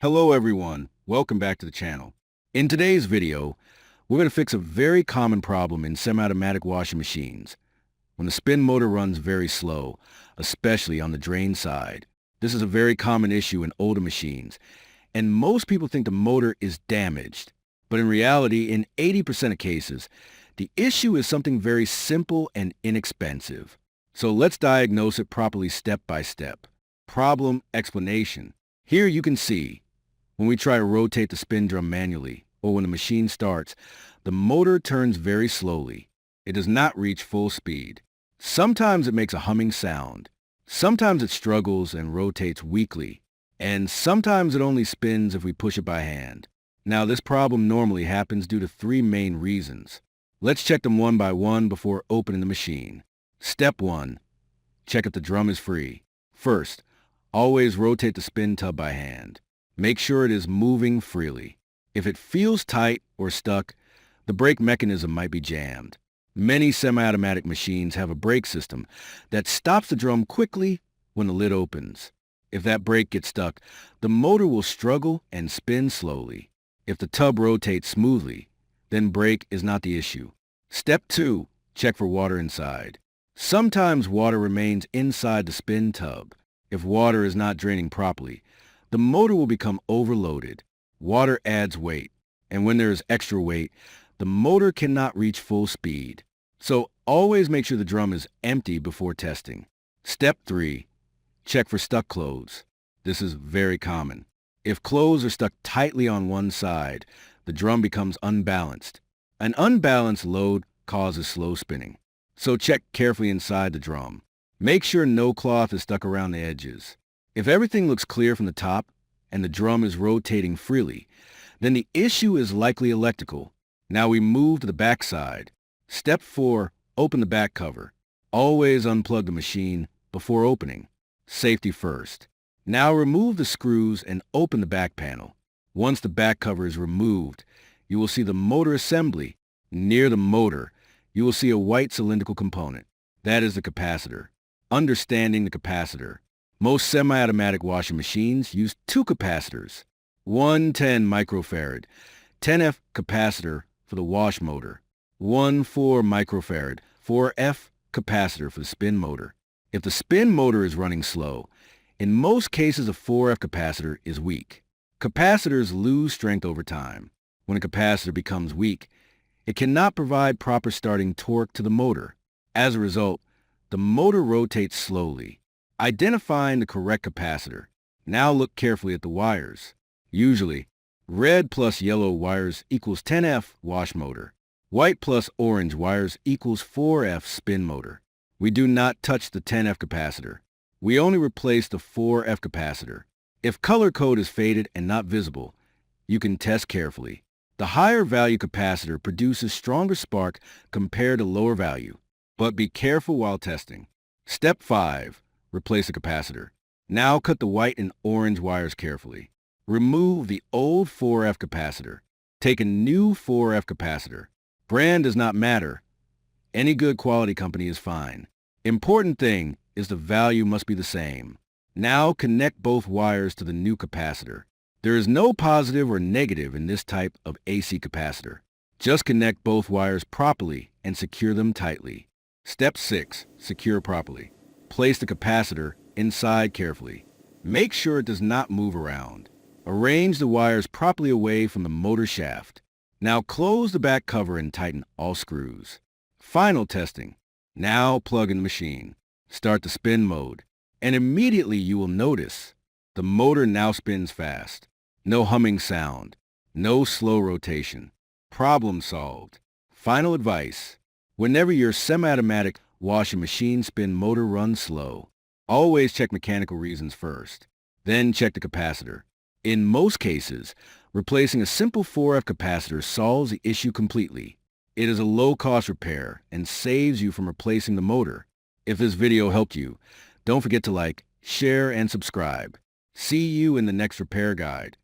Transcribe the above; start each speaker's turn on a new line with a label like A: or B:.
A: Hello everyone, welcome back to the channel. In today's video, we're going to fix a very common problem in semi-automatic washing machines when the spin motor runs very slow, especially on the drain side. This is a very common issue in older machines, and most people think the motor is damaged. But in reality, in 80% of cases, the issue is something very simple and inexpensive. So let's diagnose it properly step by step. Problem explanation. Here you can see when we try to rotate the spin drum manually, or when the machine starts, the motor turns very slowly. It does not reach full speed. Sometimes it makes a humming sound. Sometimes it struggles and rotates weakly. And sometimes it only spins if we push it by hand. Now, this problem normally happens due to three main reasons. Let's check them one by one before opening the machine. Step 1. Check if the drum is free. First, always rotate the spin tub by hand. Make sure it is moving freely. If it feels tight or stuck, the brake mechanism might be jammed. Many semi-automatic machines have a brake system that stops the drum quickly when the lid opens. If that brake gets stuck, the motor will struggle and spin slowly. If the tub rotates smoothly, then brake is not the issue. Step 2. Check for water inside. Sometimes water remains inside the spin tub. If water is not draining properly, the motor will become overloaded. Water adds weight, and when there is extra weight, the motor cannot reach full speed. So always make sure the drum is empty before testing. Step 3. Check for stuck clothes. This is very common. If clothes are stuck tightly on one side, the drum becomes unbalanced. An unbalanced load causes slow spinning. So check carefully inside the drum. Make sure no cloth is stuck around the edges. If everything looks clear from the top and the drum is rotating freely, then the issue is likely electrical. Now we move to the back side. Step 4. Open the back cover. Always unplug the machine before opening. Safety first. Now remove the screws and open the back panel. Once the back cover is removed, you will see the motor assembly. Near the motor, you will see a white cylindrical component. That is the capacitor. Understanding the capacitor. Most semi-automatic washing machines use two capacitors. One 10 microfarad, 10F capacitor for the wash motor. One 4 microfarad, 4F capacitor for the spin motor. If the spin motor is running slow, in most cases a 4F capacitor is weak. Capacitors lose strength over time. When a capacitor becomes weak, it cannot provide proper starting torque to the motor. As a result, the motor rotates slowly. Identifying the correct capacitor. Now look carefully at the wires. Usually, red plus yellow wires equals 10F wash motor. White plus orange wires equals 4F spin motor. We do not touch the 10F capacitor. We only replace the 4F capacitor. If color code is faded and not visible, you can test carefully. The higher value capacitor produces stronger spark compared to lower value, but be careful while testing. Step 5. Replace the capacitor. Now cut the white and orange wires carefully. Remove the old 4F capacitor. Take a new 4F capacitor. Brand does not matter. Any good quality company is fine. Important thing is the value must be the same. Now connect both wires to the new capacitor. There is no positive or negative in this type of AC capacitor. Just connect both wires properly and secure them tightly. Step 6. Secure properly. Place the capacitor inside carefully. Make sure it does not move around. Arrange the wires properly away from the motor shaft. Now close the back cover and tighten all screws. Final testing. Now plug in the machine. Start the spin mode. And immediately you will notice the motor now spins fast. No humming sound. No slow rotation. Problem solved. Final advice. Whenever your semi-automatic washing machine spin motor runs slow, always check mechanical reasons first. Then check the capacitor. In most cases, replacing a simple 4F capacitor solves the issue completely. It is a low-cost repair and saves you from replacing the motor. If this video helped you, don't forget to like, share, and subscribe. See you in the next repair guide.